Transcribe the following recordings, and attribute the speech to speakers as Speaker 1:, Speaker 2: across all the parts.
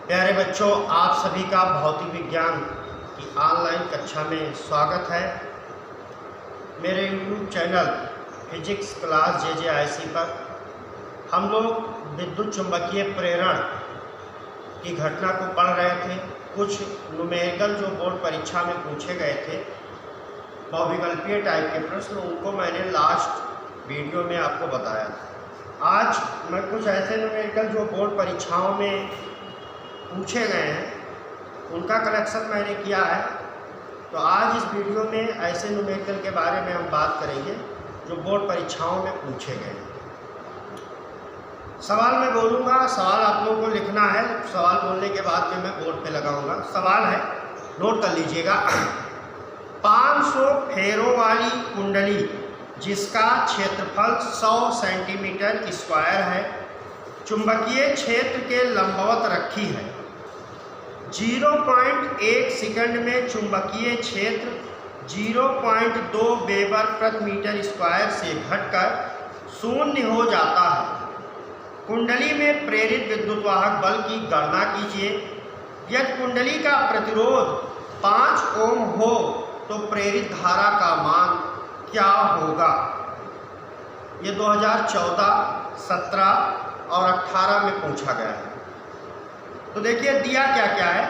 Speaker 1: प्यारे बच्चों, आप सभी का भौतिक विज्ञान की ऑनलाइन कक्षा में स्वागत है। मेरे YouTube channel physics class JJIC पर हम लोग विद्युत चुंबकीय प्रेरण की घटना को पढ़ रहे थे। कुछ न्यूमेरिकल जो बोर्ड परीक्षा में पूछे गए थे, बहुविकल्पीय टाइप के प्रश्न, उनको मैंने लास्ट वीडियो में आपको बताया था। आज मैं कुछ ऐसे न्यूमेरिकल जो बोर्ड परीक्षाओं में पूछे गए हैं उनका कलेक्शन मैंने किया है। तो आज इस वीडियो में ऐसे न्यूमेरिकल के बारे में हम बात करेंगे जो बोर्ड परीक्षाओं में पूछे गए हैं। सवाल मैं बोलूँगा, सवाल आप लोगों को लिखना है। सवाल बोलने के बाद में मैं बोर्ड पे लगाऊंगा। सवाल है, नोट कर लीजिएगा। 500 फेरों वाली कुंडली जिसका क्षेत्रफल 100 सेंटीमीटर स्क्वायर है, चुंबकीय क्षेत्र के लंबवत रखी है। 0.1 सेकंड में चुंबकीय क्षेत्र 0.2 वेबर प्रति मीटर स्क्वायर से घटकर शून्य हो जाता है। कुंडली में प्रेरित विद्युत वाहक बल की गणना कीजिए। यदि कुंडली का प्रतिरोध 5 ओम हो तो प्रेरित धारा का मान क्या होगा? ये 2014, 17 और 18 में पूछा गया है। तो देखिए दिया क्या क्या है,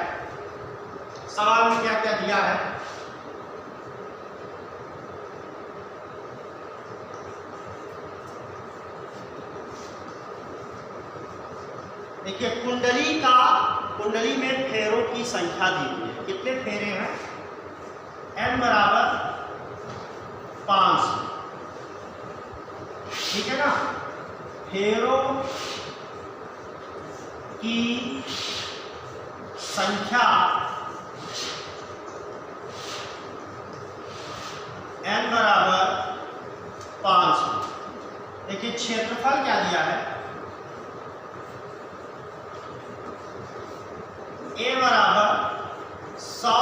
Speaker 1: सवाल में क्या क्या दिया है। देखिए कुंडली में फेरों की संख्या दी हुई है। कितने फेरे हैं? n बराबर 500, ठीक है ना। फेरों की संख्या n बराबर 500। देखिए क्षेत्रफल क्या दिया है? a बराबर 100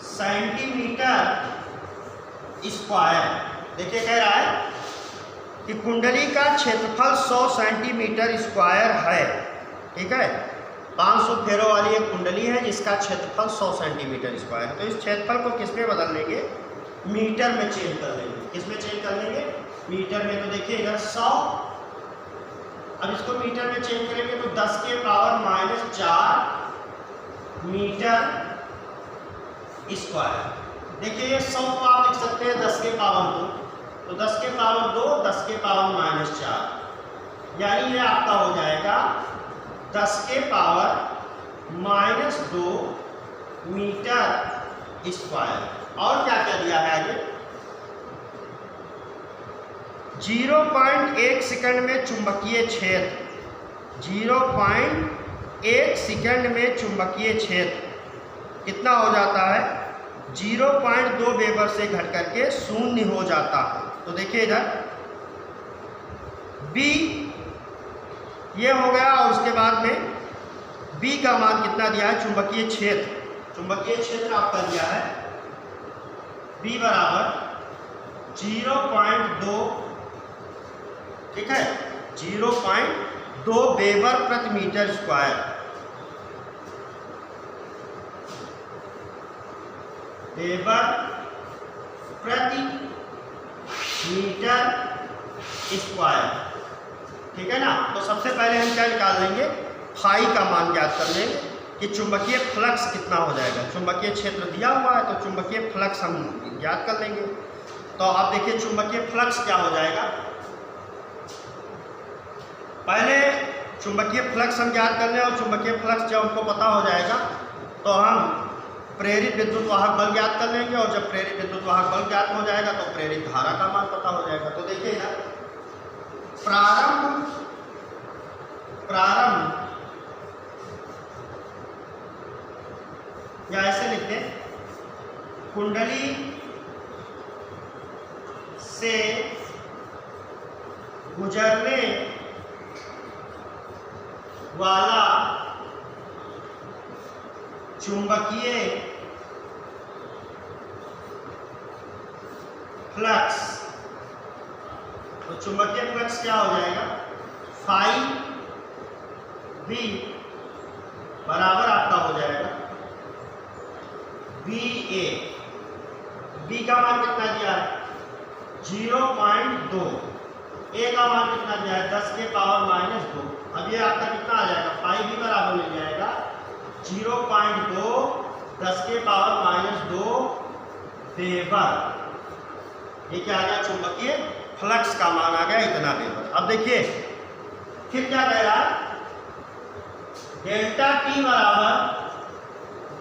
Speaker 1: सेंटीमीटर स्क्वायर। देखिए कह रहा है कि कुंडली का क्षेत्रफल 100 सेंटीमीटर स्क्वायर है, ठीक है। 500 फेरों वाली एक कुंडली है जिसका क्षेत्रफल 100 सेंटीमीटर स्क्वायर है। तो इस क्षेत्रफल को किस में बदल लेंगे? मीटर में चेंज कर लेंगे। किस में चेंज कर लेंगे? मीटर में। तो देखिए इधर 100, अब इसको मीटर में चेंज करेंगे तो 10 के पावर -4 मीटर स्क्वायर। देखिए ये 100 को आप लिख सकते हैं 10 के पावर 2, तो 10 के पावर 2, 10 के पावर -4, यानी ये आपका हो जाएगा 10 के पावर -2 मीटर स्क्वायर। और क्या क्या दिया है आगे? 0.1 सेकंड में चुंबकीय क्षेत्र, 0.1 सेकंड में चुंबकीय क्षेत्र कितना हो जाता है? 0.2 वेबर से घट करके शून्य हो जाता है। तो देखिए इधर B ये हो गया, और उसके बाद में B का मान कितना दिया है? चुंबकीय क्षेत्र आपका दिया है B बराबर 0.2, ठीक है, 0.2 वेबर प्रति मीटर स्क्वायर। वेबर प्रति मीटर स्क्वायर, ठीक है ना। तो सबसे पहले हम क्या निकाल लेंगे? फाई का मान ज्ञात कर लेंगे कि चुंबकीय फ्लक्स कितना हो जाएगा। चुंबकीय क्षेत्र दिया हुआ है तो चुंबकीय फ्लक्स हम ज्ञात कर लेंगे। तो आप देखिए चुंबकीय फ्लक्स क्या हो जाएगा। पहले चुंबकीय फ्लक्स हम ज्ञात कर लें, और चुंबकीय फ्लक्स जब हमको पता हो जाएगा तो हम प्रेरित विद्युत वाहक बल ज्ञात कर लेंगे, और जब प्रेरित विद्युत वाहक बल ज्ञात हो जाएगा तो प्रेरित धारा का मान पता हो जाएगा। तो देखिए ना, प्रारंभ या ऐसे लिखते हैं, कुंडली से गुजरने वाला चुंबकीय फ्लक्स, तो चुंबकीय फ्लक्स क्या हो जाएगा? फाई v बराबर आपका हो जाएगा बी ए। बी का मान कितना दिया है 0.2, ए का मान कितना दिया है 10 के पावर -2। अब ये आपका कितना आ जाएगा 5b बराबर मिल जाएगा 0.2 10 के पावर -2 वेबर। ये क्या आ गया चुंबकीय फ्लक्स का मान आ गया इतना वेबर। अब देखिए फिर क्या कह रहा है डेल्टा टी बराबर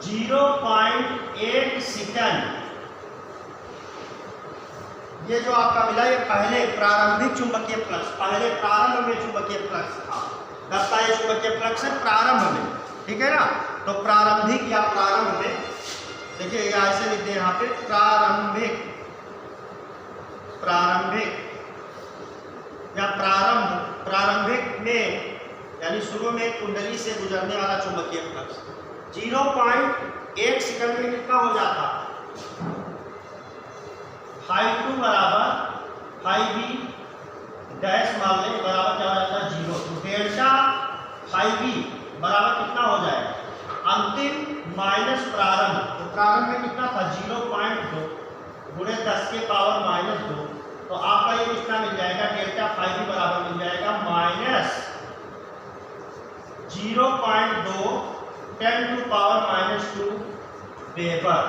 Speaker 1: 0.8 सेकंड। ये जो आपका मिला ये पहले प्रारंभिक चुंबकीय फ्लक्स, पहले प्रारंभ में चुंबकीय फ्लक्स था। दस का ये चुंबकीय फ्लक्स है प्रारंभ में, ठीक है ना। तो प्रारंभिक या प्रारंभ में देखिए ये ऐसे लिखते हैं यहाँ पे प्रारंभिक, प्रारंभिक या प्रारंभिक में यानी शुरू में कुंडली से गुजरने वाला चुंबकीय फ्लक्स 0.8 सेकंड में कितना हो जाता, ∅2 बराबर ∅b डैश मान लें बराबर क्या हो जाता है 0। तो डेल्टा ∅b बराबर कितना हो जाएगा अंतिम माइनस प्रारंभ। तो प्रारंभ में कितना था 0.2 गुणे 10 के पावर -2। तो आपका ये कितना मिल जाएगा डेल्टा ∅b बराबर मिल जाएगा -0.2 10 टू पावर -2 वेबर।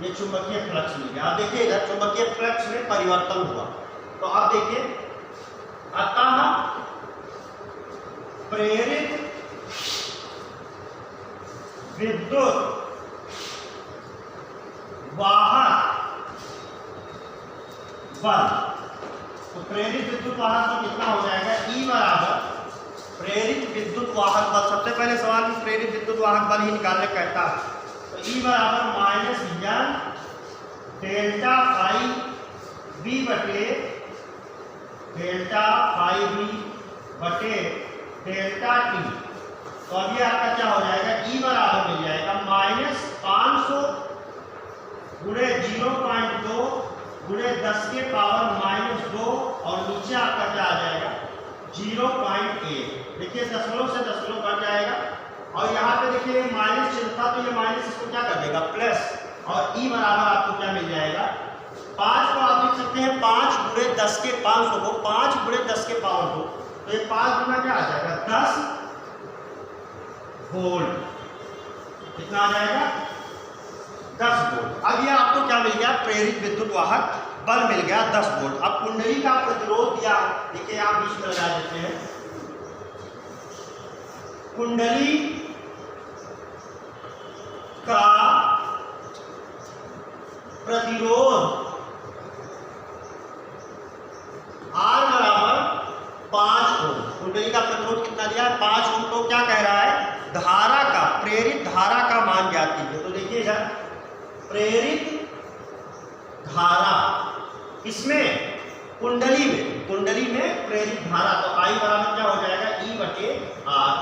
Speaker 1: ये चुंबकीय फ्लक्स मिल गया। अब देखिए इधर चुंबकीय फ्लक्स में परिवर्तन हुआ। तो अब देखिए अतः प्रेरित विद्युत वाहक बल। तो प्रेरित विद्युत वाहक बल कितना हो जाएगा E बराबर प्रेरित विद्युत वाहक बल। सबसे पहले सवाल में प्रेरित विद्युत वाहक बल ही निकालने कहता है। तो E बराबर -n डेल्टा ∅b बटे डेल्टा ∅b बटे डेल्टा t। तो अब ये आपका क्या हो जाएगा E बराबर मिल जाएगा -500 गुणे 0.2 गुणे 10 के पावर -2 और नीचे आपका क्या आ जाएगा 0.8। देखिए दशमलव से दशमलव कट जाएगा और यहाँ पे देखिए माइनस चिन्ह था तो ये माइनस इसको क्या कर देगा प्लस। और E बराबर आपको क्या मिल जाएगा 5 को आप लिख सकते हैं 5 गुणे 10 के 500 को 5 गुणे 10 के पावर 2। तो ये 5 गुना क्या आ जाएगा 10 वोल्ट। कितना आ जाएगा 10 वोल्ट। अब ये आपको क्या मिल गया प्रेरित विद्युत वाहक बल मिल गया 10 वोल्ट। अब कुंडली का प्रतिरोध दिया, देखिए आप बीच में लगा देते हैं कुंडली का प्रतिरोध R बराबर 5 ओम। कुंडली का प्रतिरोध कितना दिया है 5 ओम। तो क्या कह रहा है धारा का, प्रेरित धारा का मान ज्ञात कीजिए। तो देखिए इधर प्रेरित धारा इसमें कुंडली में प्रेरित धारा। तो I बराबर क्या हो जाएगा E बटे R।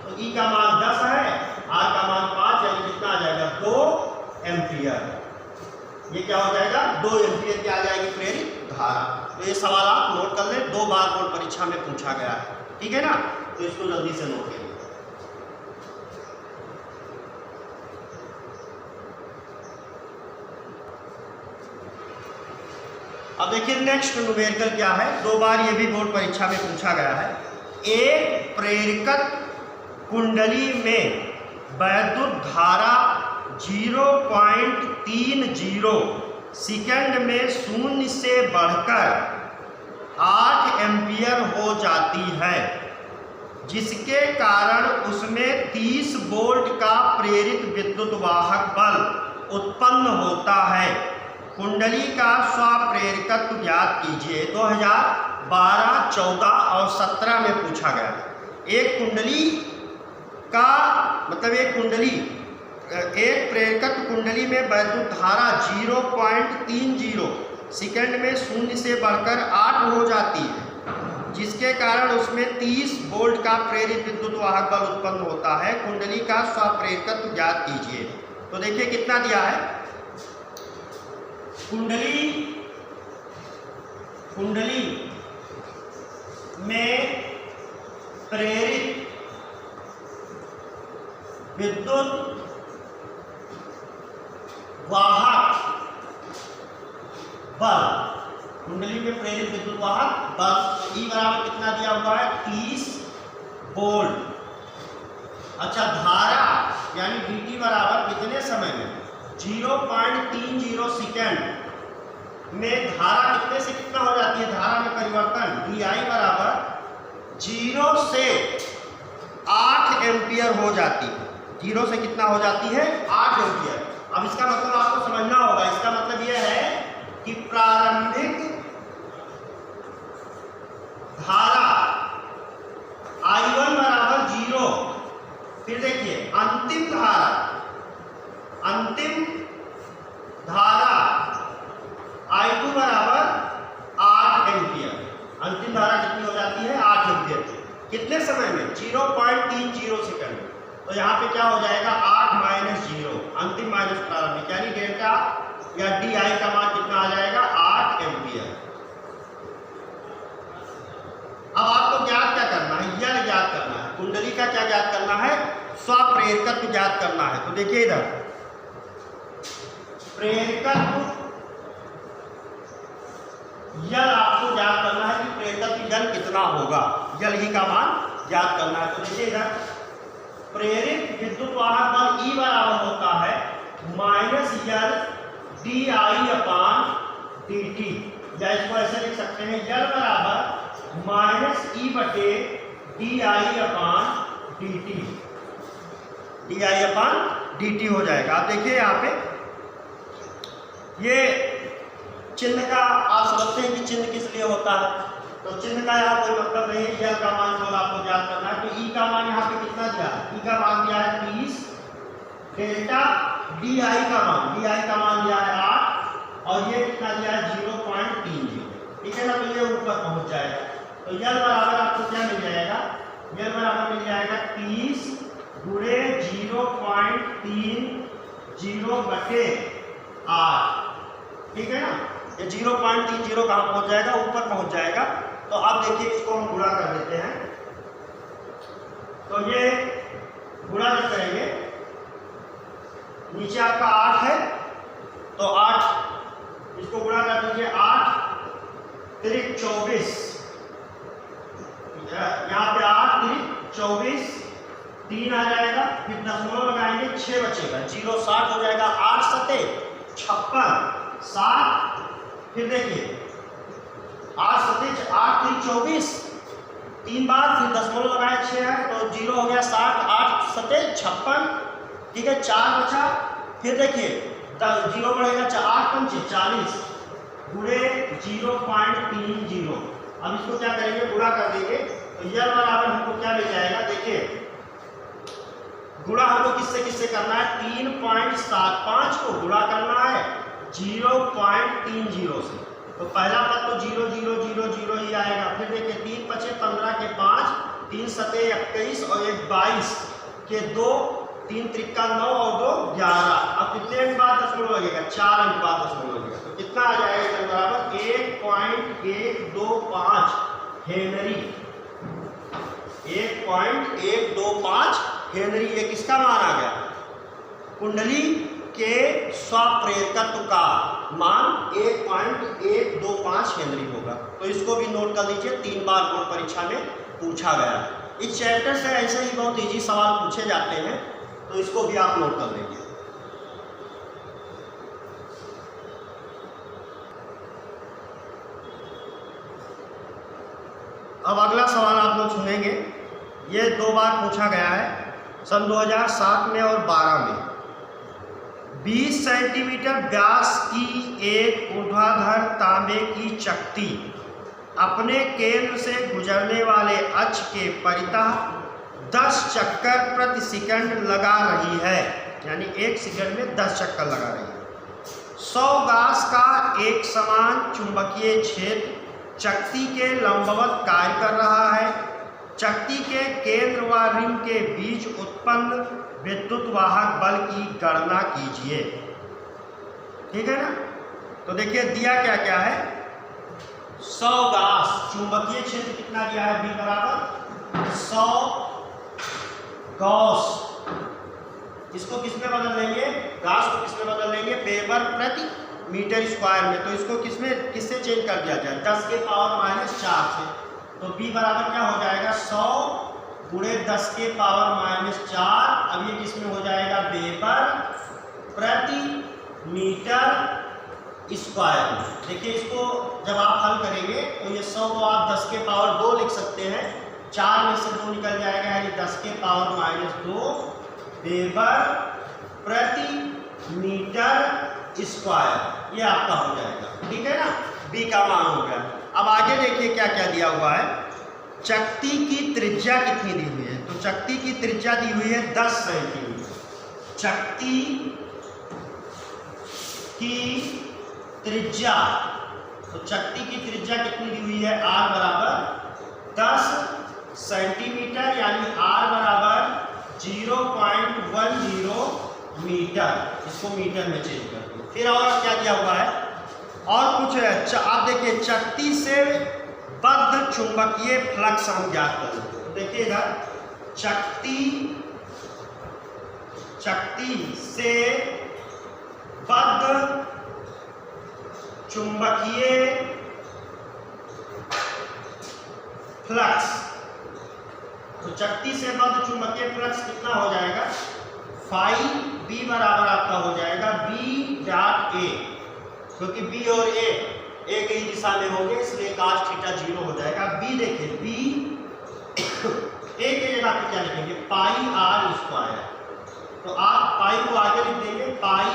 Speaker 1: तो E का मान 10 है, R का मान 5 यानी कितना आ जाएगा 2 एम्पियर। ये क्या हो जाएगा 2 एम्पियर की आ जाएगी प्रेरित धारा। तो ये सवाल आप नोट कर लें, 2 बार बोर्ड परीक्षा में पूछा गया है, ठीक है ना। तो इसको जल्दी से नोट करिए। अब देखिए नेक्स्ट न्यूमेरिकल क्या है, 2 बार ये भी बोर्ड परीक्षा में पूछा गया है। एक प्रेरकत्व कुंडली में वैद्युत धारा 0.30 सेकंड में शून्य से बढ़कर 8 एम्पियर हो जाती है, जिसके कारण उसमें 30 वोल्ट का प्रेरित विद्युत वाहक बल उत्पन्न होता है। कुंडली का स्वप्रेरकत्व ज्ञात कीजिए। 2012, 14 और 17 में पूछा गया। एक कुंडली का मतलब एक प्रेरकत्व कुंडली में वैद्युत धारा 0.30 सेकंड में शून्य से बढ़कर 8 हो जाती है, जिसके कारण उसमें 30 वोल्ट का प्रेरित विद्युत वाहक बल उत्पन्न होता है। कुंडली का स्वप्रेरकत्व ज्ञात कीजिए। तो देखिए कितना दिया है, कुंडली में प्रेरित विद्युत वाहक बल, कुंडली में प्रेरित विद्युत वाहक बल E बराबर कितना दिया हुआ है 30 वोल्ट। अच्छा, धारा यानी dt बराबर कितने समय में 0.30 सेकेंड में धारा कितने से कितना हो जाती है, धारा में परिवर्तन di बराबर 0 से 8 एम्पियर हो जाती है। 0 से कितना हो जाती है 8 एम्पियर। अब इसका मतलब आपको समझना होगा, इसका मतलब यह है कि प्रारंभिक धारा I1 बराबर 0, फिर देखिए अंतिम धारा I2 बराबर 8 एम्पियर। अंतिम धारा कितनी हो जाती है 8 एम्पियर। कितने समय में 0.30 सेकंड। तो यहाँ पे क्या हो जाएगा 8 माइनस 0, अंतिम माइनस प्रारंभिक, यानी डेल्टा या DI का मान कितना आ जाएगा 8 एम्पियर। अब आपको ज्ञात क्या करना है, यह ज्ञात करना है, कुंडली का क्या ज्ञात करना है, स्वप्रेरकत्व ज्ञात करना है। तो देखिए इधर प्रेरकत्व यल आपको ज्ञात करना है कि प्रेरकत्व यल कितना होगा, यल ही का मान ज्ञात करना है। तो देखिए इधर प्रेरित विद्युत वाहक बल E बराबर होता है माइनस यल DI अपान dt, या इसको ऐसे लिख सकते हैं यल बराबर माइनस E बटे DI अपान dt, DI अपान dt हो जाएगा। आप देखिए यहाँ पे ये चिन्ह का आप समझते हैं कि चिन्ह किस लिए होता है, तो चिन्ह का यहाँ कोई मतलब नहीं है। यल का मान केवल आपको ज्ञात करना है। तो E का मान यहाँ पे कितना दिया है, E का मान दिया है 30, डेल्टा DI का मान दिया है 8, और ये कितना दिया है 0.30, ठीक है ना। तो ये ऊपर पहुंच जाएगा। तो यल बराबर आपको क्या मिल जाएगा, यल बराबर मिल जाएगा 30 गुणे 0.30 बटे 8, ठीक है ना। ये 0.30 कहाँ पहुंच जाएगा, ऊपर पहुंच जाएगा। तो अब देखिए इसको हम गुणा कर देते हैं। तो ये गुणा जब करेंगे, नीचे आपका 8 है तो 8, इसको गुणा कर दीजिए 8 तिरिक 24, यहाँ पे 8 तिरिक 24, 3 आ जाएगा, फिर दशमलव लगाएंगे 6 बचेगा, 0 60 हो जाएगा, 8 सते 56, 7, फिर देखिए 8 सते 8 3 24, 3 बार, फिर दशमलव लगाए 6 है तो 0 हो गया 60, 8 सते 56, ठीक है, 4 बचा, फिर देखिए 0 बढ़ेगा 8 पंचे 40 गुणे 0.30। अब इसको क्या करेंगे, गुणा कर देंगे। तो यल बराबर हमको क्या मिल जाएगा, देखिए गुणा हमको किससे किससे करना है, 3.75 को गुणा करना है 0.30 से। तो पहला पद तो 0 0 0 0 ही आएगा। फिर देखिए 3 पचे 15 के 5, 3 सते 21 और 1 22 के 2, 3 त्रिका 9 और 2 11। अब कितने अंक बाद दशमलव लगेगा, 4 अंक बाद दशमलव लगेगा। तो कितना आ जाएगा बराबर 1.125 हेनरी, 1.125 हेनरी। ये किसका मान आ गया, कुंडली के स्वप्रेरकत्व का मान 1.125 हेनरी होगा। तो इसको भी नोट कर लीजिए, 3 बार बोर्ड परीक्षा में पूछा गया। इस चैप्टर से ऐसे ही बहुत इजी सवाल पूछे जाते हैं, तो इसको भी आप नोट कर लीजिए। अब अगला सवाल आप लोग सुनेंगे, ये 2 बार पूछा गया है, सन 2007 में और 12 में। 20 सेंटीमीटर व्यास की एक ऊर्ध्वाधर तांबे की चकती अपने केंद्र से गुजरने वाले अक्ष के परितः 10 चक्कर प्रति सेकंड लगा रही है, यानी 1 सेकंड में 10 चक्कर लगा रही है। 100 गास का एक समान चुंबकीय क्षेत्र चकती के लंबवत कार्य कर रहा है। चकती के केंद्र व रिम के बीच उत्पन्न विद्युत वाहक बल की गणना कीजिए, ठीक है ना। तो देखिए दिया क्या क्या है, 100 गास, चुंबकीय क्षेत्र कितना दिया है, B बराबर 100 गॉस, इसको किस में बदल लेंगे, गाउस को किस में बदल लेंगे, वेबर प्रति मीटर स्क्वायर में। तो इसको किससे चेंज कर दिया जाए, 10 के पावर माइनस 4 से। तो B बराबर क्या हो जाएगा, 100 गुणे 10 के पावर माइनस 4। अब ये किस में हो जाएगा, वेबर प्रति मीटर स्क्वायर। देखिए इसको जब आप हल करेंगे तो ये 100 को आप 10 के पावर 2 लिख सकते हैं, 4 में से 2 निकल जाएगा, यानी 10 के पावर माइनस 2 वेबर प्रति मीटर स्क्वायर, ये आपका हो जाएगा। ठीक है ना, बी का मान हो गया। अब आगे देखिए क्या क्या दिया हुआ है, चकती की त्रिज्या कितनी दी हुई है। तो चकती की त्रिज्या दी हुई है 10 सेंटीमीटर। चकती की त्रिज्या, तो चकती की त्रिज्या कितनी दी हुई है, R बराबर 10 सेंटीमीटर, यानी R बराबर 0.10 मीटर। इसको मीटर में चेंज कर दो। फिर और क्या दिया हुआ है, और कुछ है। आप देखिए चकती से बद्ध चुंबकीय फ्लक्स हम ज्ञात करें। तो देखिए इधर चकती से बद्ध चुंबकीय फ्लक्स, तो चकती से बद्ध चुंबकीय फ्लक्स कितना हो जाएगा, फाई बी बराबर आपका हो जाएगा बी डॉट ए, क्योंकि बी और ए एक ही दिशा में होंगे, इसलिए cos थीटा 0 हो जाएगा। बी देखिए, बी ए के जगह पे क्या लिखेंगे, पाई आर स्क्वायर। तो आप पाई को आगे लिख देंगे, पाई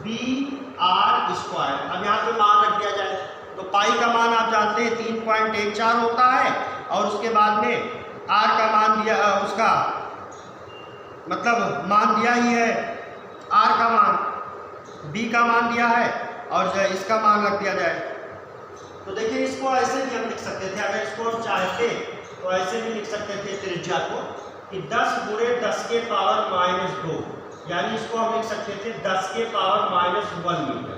Speaker 1: बी आर स्क्वायर। अब यहाँ पे मान रख दिया जाए, तो पाई का मान आप जानते हैं 3.14 होता है, और उसके बाद में आर का मान दिया, उसका मतलब मान दिया ही है, आर का मान, बी का मान दिया है, और जो इसका मान रख दिया जाए। तो देखिए इसको ऐसे भी हम लिख सकते थे, अगर इसको हम चाहते तो ऐसे भी लिख सकते थे त्रिज्या को, कि 10 गुणे 10 के पावर माइनस 2, यानी इसको हम लिख सकते थे 10 के पावर माइनस 1 मीटर।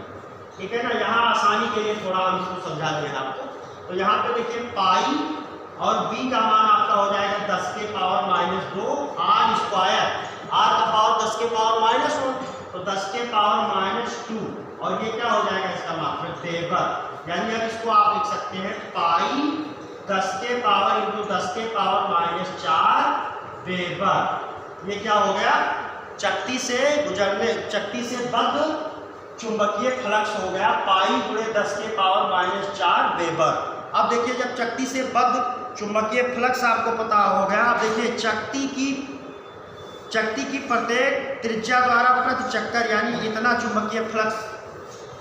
Speaker 1: ठीक है ना, यहाँ आसानी के लिए थोड़ा हम इसको समझा दें आपको। तो यहाँ पे देखिए पाई और बी का मान आपका हो जाएगा 10 के power minus 2 r square, r का पावर 10 के पावर माइनस 1, तो 10 के पावर माइनस 2, और ये क्या हो जाएगा, इसका मात्रक वेबर। यानी अब इसको आप लिख सकते हैं पाई 10 के पावर इंटू 10 के पावर माइनस 4 वेबर। ये क्या हो गया, चकती से बद्ध चुंबकीय फ्लक्स हो गया पाई गुणे 10 के पावर माइनस 4 वेबर। अब देखिए जब चकती से बद्ध चुंबकीय फ्लक्स आपको पता हो गया, अब देखिए चकती की प्रत्येक त्रिज्या द्वारा प्रति चक्कर, यानी इतना चुंबकीय फ्लक्स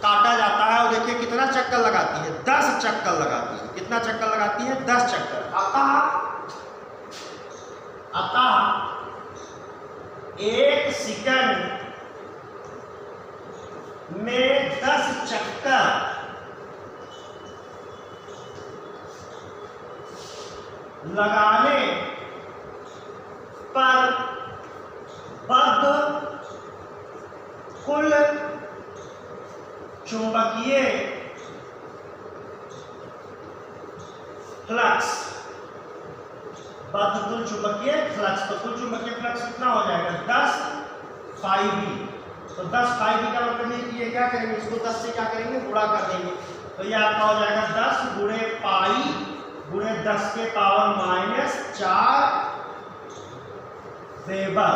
Speaker 1: काटा जाता है, और देखिए कितना चक्कर लगाती है, 10 चक्कर लगाती है। कितना चक्कर लगाती है, 10 चक्कर। अतः 1 सेकंड में 10 चक्कर लगाने पर बद्ध कुल चुंबकीय फ्लक्स, बद्ध कुल चुंबकीय फ्लक्स, तो कुल चुंबकीय फ्लक्स कितना हो जाएगा, 10 फाई बी। तो 10 फाई बी का मतलब है कि ये क्या करेंगे, इसको 10 से क्या करेंगे, गुणा कर देंगे। तो ये आपका हो जाएगा 10 गुणे पाई गुणे 10 के पावर माइनस 4 वेबर।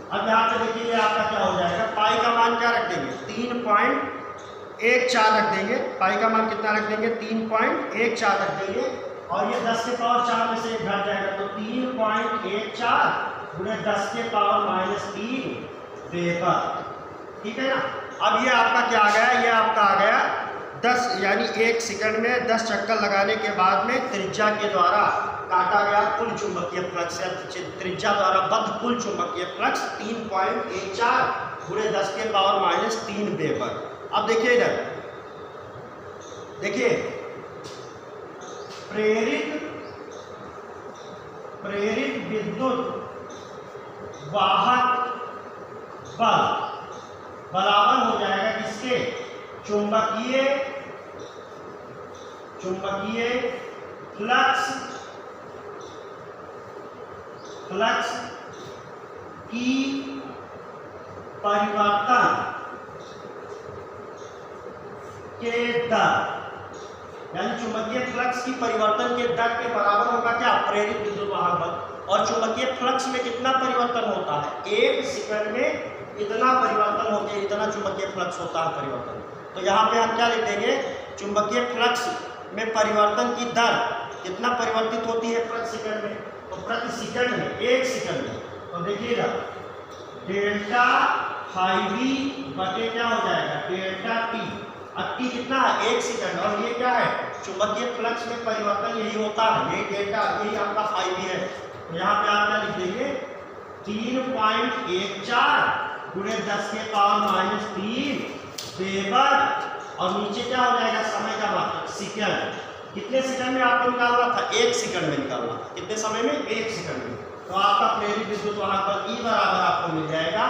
Speaker 1: अब यहाँ पे देखिए ये आपका क्या हो जाएगा, पाई का मान क्या रख देंगे, 3.14 रख देंगे। पाई का मान कितना रख देंगे, 3.14 रख देंगे, और ये 10 के पावर 4 में से एक घट जाएगा, तो 3.14 गुणे 10 के पावर माइनस 3 वेबर। ठीक है ना। अब ये आपका क्या आ गया, ये आपका आ गया 10, यानी 1 सेकंड में 10 चक्कर लगाने के बाद में त्रिज्या के द्वारा काटा गया कुल चुंबकीय फ्लक्स, या त्रिज्या द्वारा बद्ध कुल चुंबकीय फ्लक्स 3.14 गुणे 10 के पावर माइनस 3 वेबर। अब देखिए इधर, देखिए प्रेरित विद्युत वाहक बल बराबर हो जाएगा किसके, चुंबकीय फ्लक्स की परिवर्तन के दर, यानी चुंबकीय फ्लक्स की परिवर्तन के दर के बराबर होगा क्या? प्रेरित विद्युत वाहक बल। और चुंबकीय फ्लक्स में कितना परिवर्तन होता है? 1 सेकंड में इतना परिवर्तन होता है, इतना चुंबकीय फ्लक्स होता है परिवर्तन। तो यहाँ पे हम क्या लिख देंगे? चुंबकीय फ्लक्स में परिवर्तन की दर कितना परिवर्तित होती है प्रति सेकंड में? तो प्रति सेकंड में 1 सेकंड में, तो देखिएगा डेल्टा फाई वी बटे क्या हो जाएगा? Delta T. अब टी कितना है? 1 सेकंड। और ये क्या है? चुंबकीय फ्लक्स में परिवर्तन यही होता है, यही डेल्टा, यही आपका फाई वी है। तो यहाँ पे आप क्या लिख देंगे? 3.14 गुणे 10 के पावर -3 वेबर, और नीचे क्या हो जाएगा? समय का मात्रक सेकंड। कितने सेकंड में आपको निकालना था? 1 सेकंड में निकालना था। कितने समय में? 1 सेकंड में। तो आपका प्रेरित विद्युत वाहक बल E बराबर आपको मिल जाएगा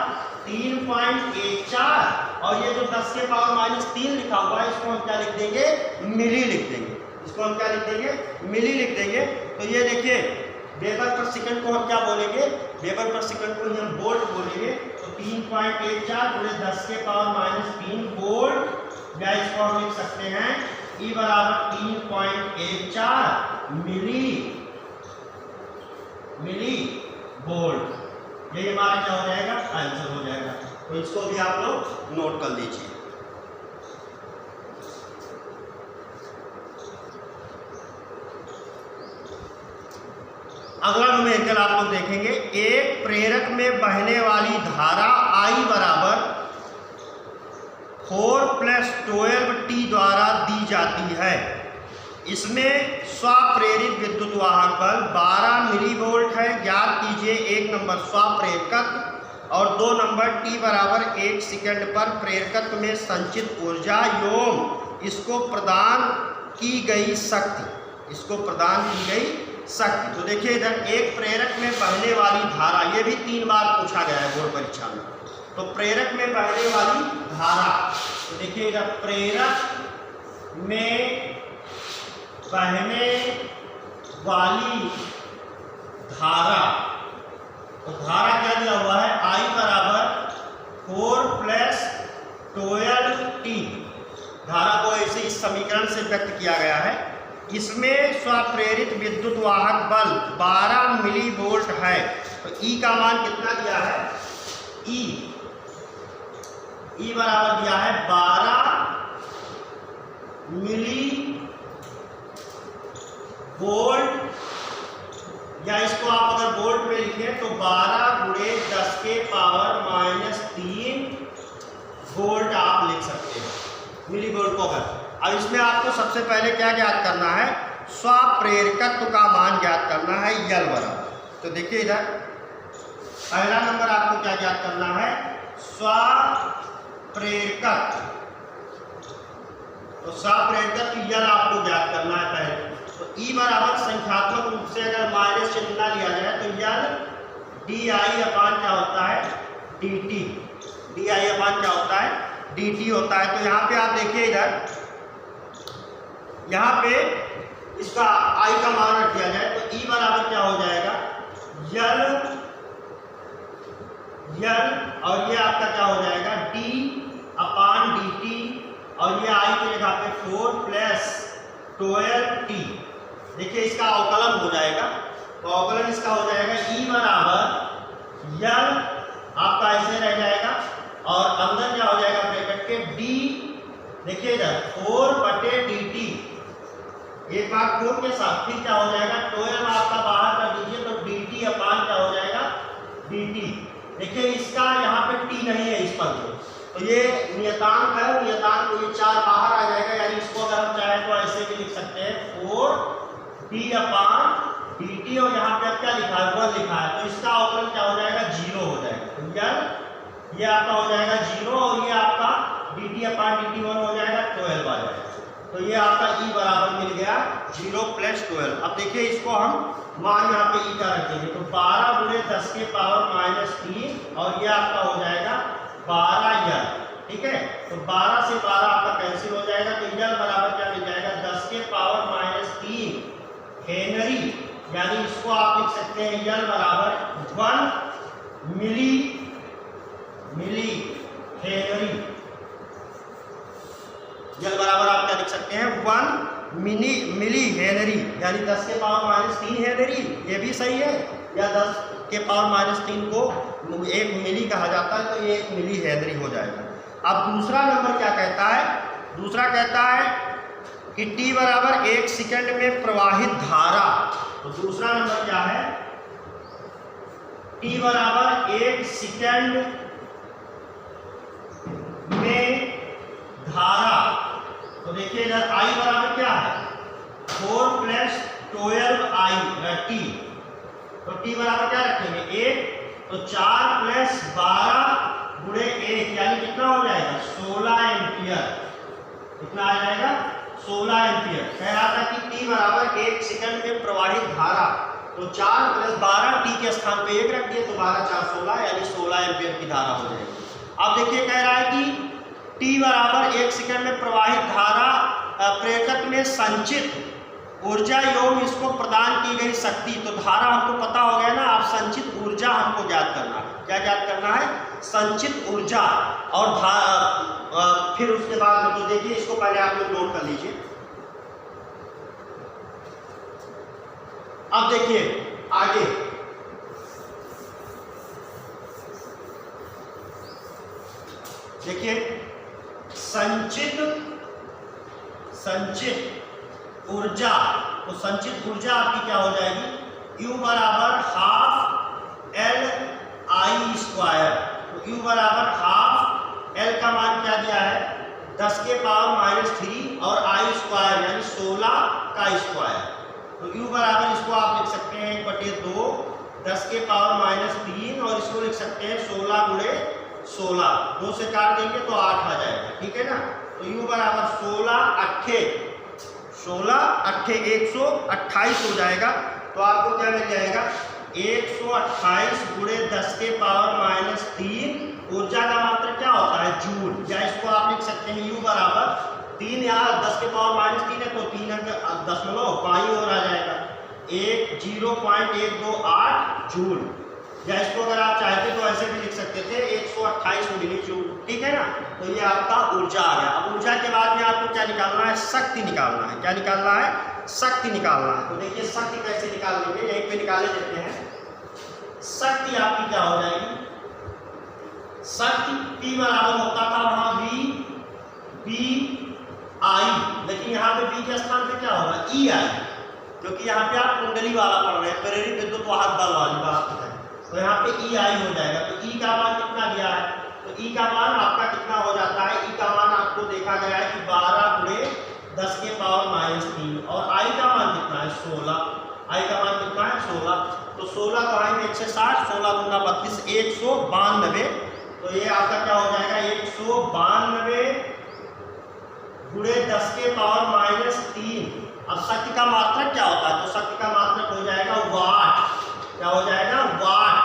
Speaker 1: 3.14, और ये जो 10 के पावर -3 लिखा हुआ है इसको हम क्या लिख देंगे? मिली लिख देंगे। इसको हम क्या लिख देंगे? मिली लिख देंगे। तो ये देखिए वेबर पर सेकंड को हम क्या बोलेंगे? वेबर पर सेकंड को ही हम वोल्ट बोलेंगे। तो 3.14 गुणे 10 के पावर -3 वोल्ट, या इसको हम लिख सकते हैं E बराबर 3.14 मिली वोल्ट। ये हमारा क्या हो जाएगा? आंसर हो जाएगा। तो इसको भी आप लोग नोट कर लीजिए। अगला न्यूमेरिकल आप लोग देखेंगे। एक प्रेरक में बहने वाली धारा I बराबर 4 + 12T द्वारा दी जाती है। इसमें स्वप्रेरित विद्युत वाहक बल 12 मिलीवोल्ट है। ज्ञात कीजिए 1 नंबर स्वप्रेरकत्व और 2 नंबर T बराबर 1 सेकंड पर प्रेरकत्व में संचित ऊर्जा एवं इसको प्रदान की गई शक्ति। इसको प्रदान की गई शक्ति। तो देखिए इधर एक प्रेरक में बहने वाली धारा, ये भी 3 बार पूछा गया है बोर्ड परीक्षा में। तो प्रेरक में बहने वाली धारा, तो देखिए इधर प्रेरक में बहने वाली धारा, तो धारा क्या दिया हुआ है? I बराबर 4 + 12T। धारा को ऐसे इस समीकरण से व्यक्त किया गया है। इसमें स्वप्रेरित विद्युत वाहक बल 12 मिलीवोल्ट है। तो E का मान कितना दिया है? E बराबर दिया है 12 मिली वोल्ट, या इसको आप अगर वोल्ट में लिखें तो 12 गुणे 10 के पावर -3 वोल्ट आप लिख सकते हैं मिली वोल्ट को। अगर अब इसमें आपको सबसे पहले क्या ज्ञात करना है? स्वप्रेरकत्व का मान ज्ञात करना है L बराबर। तो देखिए इधर पहला नंबर आपको क्या ज्ञात करना है? स्वप्रेरकत्व। तो स्वप्रेरकत्व L आपको ज्ञात करना है पहले। तो E बराबर संख्यात्मक रूप से अगर माइनस चिन्ह ना लिया जाए तो L DI अपान क्या होता है? DT। DI अपान क्या होता है? DT होता है। तो यहाँ पे आप देखिए इधर, यहाँ पे इसका I का मान रख दिया जाए तो E बराबर क्या हो जाएगा? L, और ये आपका क्या हो जाएगा? D अपान DT, और ये I की जगह पे 4 + 12T। देखिए इसका अवकलन हो जाएगा। तो अवकलन इसका हो जाएगा E बराबर L आपका ऐसे रह जाएगा, और अंदर क्या हो जाएगा ब्रैकेट के D। देखिए इधर 4/dt, एक बार 4 के साथ फिर क्या हो जाएगा? 12 आपका बाहर कर दीजिए तो dt अपान क्या हो जाएगा? dt। देखिए इसका यहाँ पे t नहीं है इस पद में, तो ये नियतांक है, नियतांक को ये 4 बाहर आ जाएगा। यानी इसको अगर हम चाहें तो ऐसे भी लिख सकते हैं 4d अपान dt, और यहाँ पे क्या लिखा है? 1 लिखा है। तो इसका अवकलन क्या हो जाएगा? 0 हो जाएगा। ये आपका हो जाएगा 0, और ये आपका dt अपान dt 1 हो जाएगा, 12 आ जाएगा। तो ये आपका E बराबर मिल गया 0 + 12। अब देखिए इसको हम मान यहाँ पे E का रखेंगे तो 12 गुणे 10 के पावर -3, और ये आपका हो जाएगा 12L। ठीक है, तो 12 से 12 आपका कैंसिल हो जाएगा। तो L बराबर क्या मिल जाएगा? 10 के पावर -3 हेनरी, यानी इसको आप लिख सकते हैं L बराबर 1 मिली हेनरी। जल बराबर आप क्या लिख सकते हैं 1 मिली हेनरी, यानी 10 के पावर -3 हेनरी, ये भी सही है, या 10 के पावर -3 को 1 मिली कहा जाता है, तो ये 1 मिली हेनरी हो जाएगा। अब दूसरा नंबर क्या कहता है, दूसरा कहता है कि t बराबर 1 सेकंड में प्रवाहित धारा। तो दूसरा नंबर क्या है, t बराबर 1 सेकंड में धारा। तो देखिए इधर I बराबर क्या है 4 + 12t, तो t बराबर क्या रखेंगे 1, तो 4 + 12 × 1 यानी कितना हो जाएगा 16 एम्पियर। कितना आ जाएगा 16 एम्पियर। कह रहा था कि t बराबर 1 सेकंड में प्रवाहित धारा, तो 4 + 12 t के स्थान पे 1 रख दिए, तो 12 4 16 यानी 16 एम्पियर की धारा हो जाएगी। अब देखिए कह रहा है कि t बराबर 1 सेकंड में प्रवाहित धारा प्रेरक में संचित ऊर्जा एवं इसको प्रदान की गई शक्ति। तो धारा हमको पता हो गया ना, आप संचित ऊर्जा हमको ज्ञात करना है। क्या ज्ञात करना है, संचित ऊर्जा। और फिर उसके बाद तो देखिए इसको पहले आप लोग नोट कर लीजिए। अब देखिए आगे, देखिए संचित ऊर्जा। तो संचित ऊर्जा आपकी क्या हो जाएगी, U बराबर 12 Li²। तो U बराबर 12 L का मान क्या दिया है 10 के पावर -3 और I² यानी 16 का स्क्वायर। तो U बराबर इसको आप लिख सकते हैं 1/2 10 के पावर -3 और इसको लिख सकते हैं 16 × 16, 2 से काट देंगे तो 8 आ जाएगा, ठीक है ना। तो U बराबर 16 × 8 128 हो जाएगा। तो आपको क्या मिल जाएगा 128 × 10 के पावर -3। ऊर्जा का मात्रक क्या होता है जूल, या इसको आप लिख सकते हैं U बराबर 3, यहाँ 10 के पावर -3 है तो 3 दशमलव 5 और आ जाएगा 0.128 जूल। या इसको अगर आप चाहते तो ऐसे भी लिख सकते थे 128 मिली जूल, ठीक है ना। तो ये आपका ऊर्जा आ गया। अब ऊर्जा के बाद में आपको क्या निकालना है, शक्ति निकालना है। क्या निकालना है, शक्ति निकालना है। तो देखिए शक्ति कैसे निकाल लेंगे, यहीं पे निकाले देते हैं। शक्ति आपकी क्या हो जाएगी, शक्ति P बराबर होता था वहां VI, लेकिन यहाँ पे V के स्थान पे क्या होगा EI, क्योंकि यहाँ पे आप कुंडली वाला पढ़ रहे हैं, प्रेरित विद्युत वाहक बल वाली बात है। तो यहाँ पे EI हो जाएगा। तो E का मान कितना दिया है, तो E का मान आपका कितना हो जाता है, E का मान आपको देखा गया है कि 12 × 10 के पावर -3 और I का मान कितना है 16। I का मान कितना है 16, तो 16 तो आएंगे 160, 16 × 32 192। तो ये आपका क्या हो जाएगा 192 × 10 के पावर -3। अब शक्ति का मात्रक क्या होता है, तो शक्ति का मात्रक हो जाएगा वाट। क्या हो जाएगा वाट।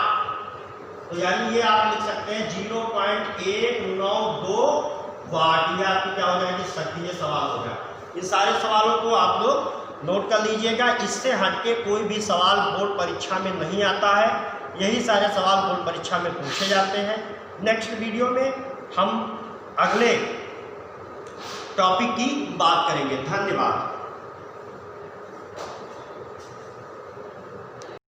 Speaker 1: तो यानी ये आप लिख सकते हैं 0.192 वाट। ये आपकी क्या हो जाएगी शक्ति। ये सवाल हो गया। इन सारे सवालों को आप लोग नोट कर लीजिएगा। इससे हटके कोई भी सवाल बोर्ड परीक्षा में नहीं आता है। यही सारे सवाल बोर्ड परीक्षा में पूछे जाते हैं। नेक्स्ट वीडियो में हम अगले टॉपिक की बात करेंगे। धन्यवाद।